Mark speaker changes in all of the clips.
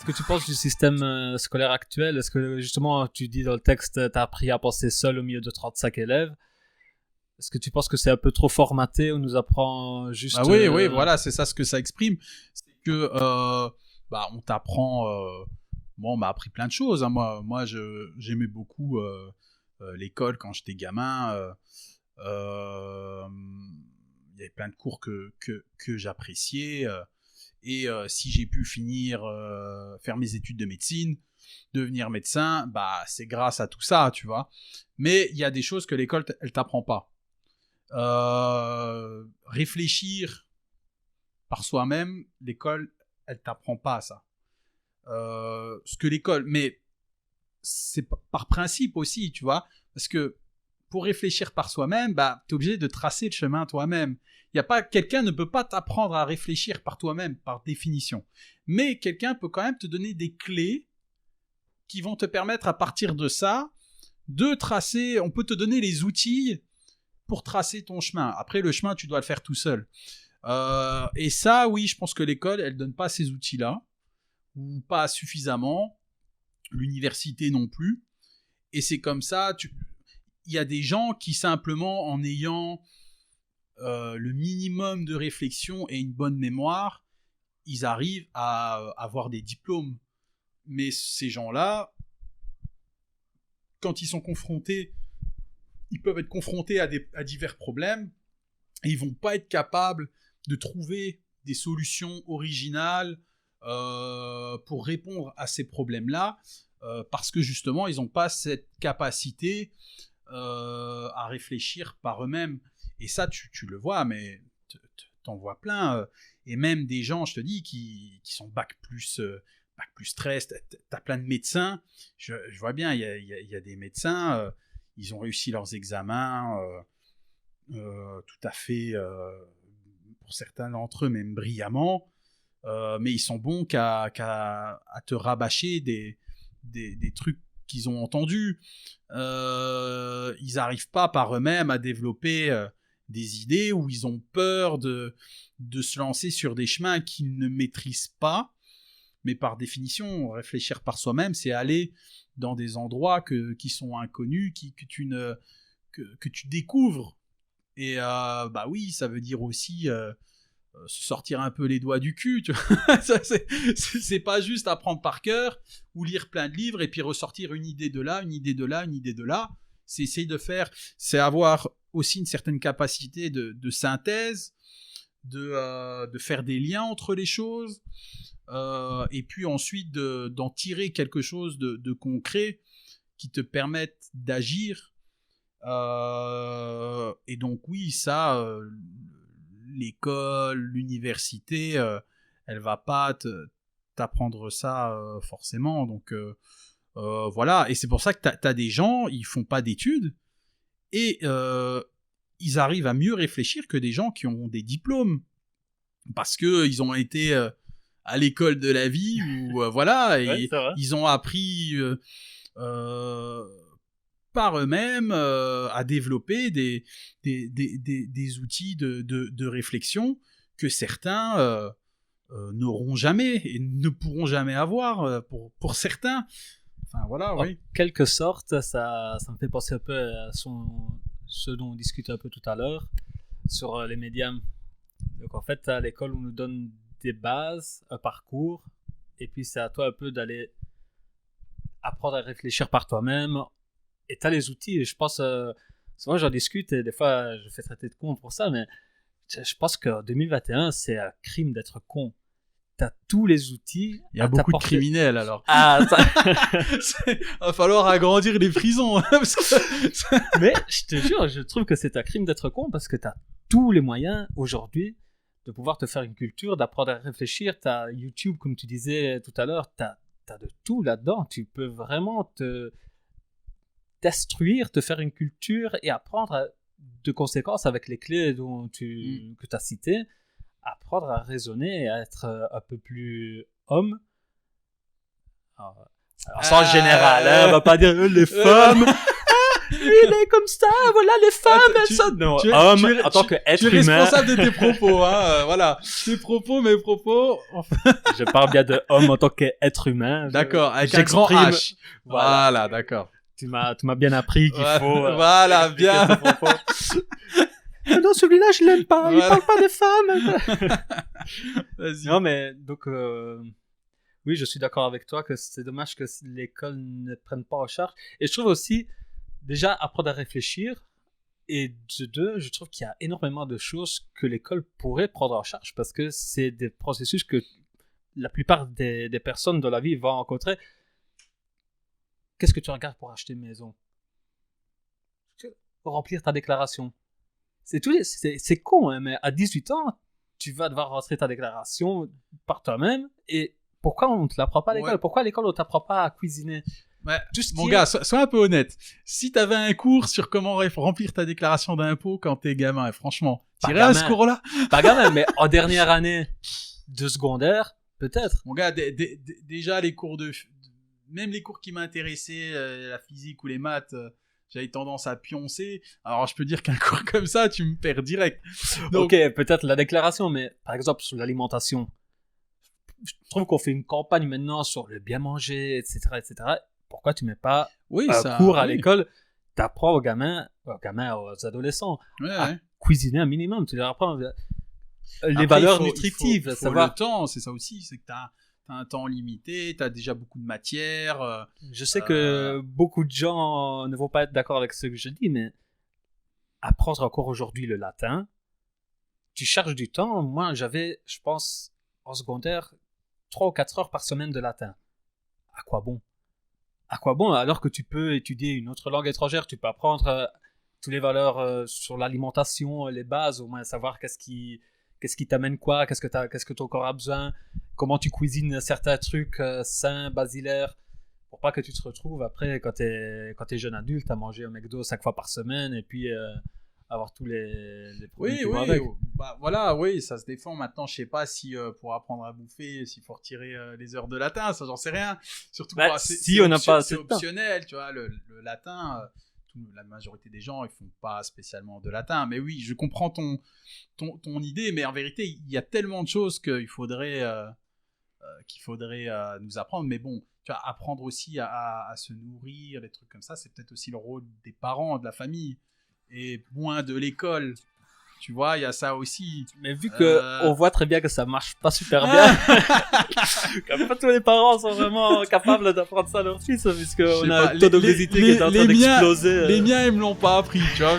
Speaker 1: ce que tu penses du système scolaire actuel? Est-ce que justement, tu dis dans le texte, tu as appris à penser seul au milieu de 35 élèves? Est-ce que tu penses que c'est un peu trop formaté, on nous apprend juste...
Speaker 2: Ah oui, voilà, c'est ça ce que ça exprime. C'est que on t'apprend... Moi, on m'a appris plein de choses. Hein. Moi j'aimais beaucoup l'école quand j'étais gamin. Il y avait plein de cours que j'appréciais. Et si j'ai pu faire mes études de médecine, devenir médecin, c'est grâce à tout ça, tu vois. Mais il y a des choses que l'école, elle t'apprend pas. Réfléchir par soi-même, l'école, elle t'apprend pas ça. Ce que l'école, mais c'est par principe aussi, tu vois, parce que pour réfléchir par soi-même, t'es obligé de tracer le chemin toi-même. Quelqu'un ne peut pas t'apprendre à réfléchir par toi-même, par définition. Mais quelqu'un peut quand même te donner des clés qui vont te permettre à partir de ça, de tracer, on peut te donner les outils pour tracer ton chemin. Après, le chemin, tu dois le faire tout seul. Et ça, oui, je pense que l'école, elle donne pas ces outils-là, ou pas suffisamment, l'université non plus. Et c'est comme ça, il y a des gens qui simplement, en ayant le minimum de réflexion et une bonne mémoire, ils arrivent à avoir des diplômes. Mais ces gens-là, quand ils sont confrontés, ils peuvent être confrontés à divers problèmes et ils vont pas être capables de trouver des solutions originales pour répondre à ces problèmes-là parce que justement, ils n'ont pas cette capacité à réfléchir par eux-mêmes. Et ça, tu le vois, mais t'en vois plein. Et même des gens, je te dis, qui sont bac plus 13, t'as plein de médecins. Je vois bien, il y a des médecins, ils ont réussi leurs examens tout à fait, pour certains d'entre eux, même brillamment. Mais ils sont bons qu'à te rabâcher des trucs qu'ils ont entendus. Ils n'arrivent pas par eux-mêmes à développer des idées, ou ils ont peur de se lancer sur des chemins qu'ils ne maîtrisent pas. Mais par définition, réfléchir par soi-même, c'est aller dans des endroits qui sont inconnus, que tu découvres. Et oui, ça veut dire aussi se sortir un peu les doigts du cul. Tu vois. Ça, c'est pas juste apprendre par cœur ou lire plein de livres et puis ressortir une idée de là, une idée de là, une idée de là. C'est essayer de faire, c'est avoir aussi une certaine capacité de synthèse, de faire des liens entre les choses. Et puis ensuite d'en tirer quelque chose de concret qui te permette d'agir. Et donc oui, ça, l'école, l'université, elle va pas t'apprendre ça forcément. Donc voilà, et c'est pour ça que t'as des gens, ils font pas d'études et ils arrivent à mieux réfléchir que des gens qui ont des diplômes parce que ils ont été à l'école de la vie ou voilà, et
Speaker 1: ouais,
Speaker 2: ils ont appris par eux-mêmes à développer des outils de réflexion que certains n'auront jamais et ne pourront jamais avoir pour certains. Enfin voilà, oui.
Speaker 1: En quelque sorte, ça me fait penser un peu à ce dont on discutait un peu tout à l'heure sur les médias. Donc en fait, à l'école, on nous donne des bases, un parcours, et puis c'est à toi un peu d'aller apprendre à réfléchir par toi-même. Et tu as les outils, et je pense, souvent j'en discute, et des fois je fais traiter de con pour ça, mais je pense qu'en 2021, c'est un crime d'être con. Tu as tous les outils.
Speaker 2: Il y a beaucoup de criminels alors.
Speaker 1: Ah,
Speaker 2: va falloir agrandir les prisons.
Speaker 1: Mais je te jure, je trouve que c'est un crime d'être con parce que tu as tous les moyens aujourd'hui de pouvoir te faire une culture, d'apprendre à réfléchir. Tu as YouTube, comme tu disais tout à l'heure, tu as de tout là-dedans. Tu peux vraiment t'instruire, te faire une culture et apprendre de conséquence avec les clés que tu as citées, apprendre à raisonner et à être un peu plus homme. Alors sens général, hein, on va pas dire les femmes. il est comme ça, voilà, les femmes, elles sont... Non, homme, en tant qu'être
Speaker 2: tu es
Speaker 1: humain...
Speaker 2: responsable de tes propos, hein, voilà. Tes propos, mes propos...
Speaker 1: Je parle bien de homme en tant qu'être humain.
Speaker 2: D'accord, avec un grand H. Voilà, d'accord.
Speaker 1: Tu m'as bien appris qu'il faut...
Speaker 2: voilà, bien.
Speaker 1: Non, celui-là, je l'aime pas, il parle pas des femmes.
Speaker 2: Vas-y.
Speaker 1: Non, mais donc... Oui, je suis d'accord avec toi que c'est dommage que l'école ne prenne pas en charge. Et je trouve aussi, déjà, apprendre à réfléchir. Et de deux, je trouve qu'il y a énormément de choses que l'école pourrait prendre en charge parce que c'est des processus que la plupart des personnes dans la vie vont rencontrer. Qu'est-ce que tu regardes pour acheter une maison? Remplir ta déclaration. C'est con, hein, mais à 18 ans, tu vas devoir rentrer ta déclaration par toi-même et pourquoi on ne te l'apprend pas à l'école? Pourquoi à l'école on ne t'apprend pas à cuisiner?
Speaker 2: Ouais, mon gars, sois un peu honnête. Si t'avais un cours sur comment remplir ta déclaration d'impôt quand t'es gamin, franchement, t'irais à ce cours-là?
Speaker 1: Pas gamin, mais en dernière année de secondaire, peut-être.
Speaker 2: Mon gars, déjà les cours même les cours qui m'intéressaient, la physique ou les maths, j'avais tendance à pioncer. Alors je peux dire qu'un cours comme ça, tu me perds direct.
Speaker 1: Donc... Ok, peut-être la déclaration, mais par exemple sur l'alimentation. Je trouve qu'on fait une campagne maintenant sur le bien manger, etc., etc. Pourquoi tu mets pas un cours à l'école? T'apprends aux gamins, aux adolescents, à cuisiner un minimum. Tu leur apprends les valeurs nutritives.
Speaker 2: Il faut le temps, c'est ça aussi. C'est que t'as un temps limité, t'as déjà beaucoup de matière.
Speaker 1: Je sais que beaucoup de gens ne vont pas être d'accord avec ce que je dis, mais apprendre encore aujourd'hui le latin, tu cherches du temps. Moi, j'avais, je pense, en secondaire, 3 ou 4 heures par semaine de latin. À quoi bon? À quoi bon alors que tu peux étudier une autre langue étrangère, tu peux apprendre toutes les valeurs sur l'alimentation, les bases, au moins savoir qu'est-ce qui t'amène quoi, qu'est-ce que ton corps a besoin, comment tu cuisines certains trucs sains, basilaires, pour pas que tu te retrouves après quand t'es jeune adulte à manger un McDo 5 fois par semaine et puis avoir tous les produits qui vont avec.
Speaker 2: Bah, voilà, oui, ça se défend. Maintenant, je sais pas si pour apprendre à bouffer, s'il faut retirer les heures de latin, ça j'en sais rien. Surtout c'est optionnel, tu vois, le latin, la majorité des gens, ils font pas spécialement de latin. Mais oui, je comprends ton idée, mais en vérité, il y a tellement de choses qu'il faudrait nous apprendre. Mais bon, tu vois, apprendre aussi à se nourrir, des trucs comme ça, c'est peut-être aussi le rôle des parents, de la famille. Et moins de l'école, tu vois, il y a ça aussi.
Speaker 1: Mais vu qu'on voit très bien que ça marche pas super bien, comme pas tous les parents sont vraiment capables d'apprendre ça à leur fils, puisqu'on a un taux d'obésité qui est en train d'exploser.
Speaker 2: Les miens, ils me l'ont pas appris, tu vois,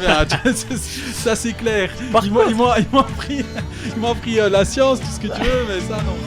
Speaker 2: ça c'est clair. Ils m'ont appris la science, tout ce que tu veux, mais ça non.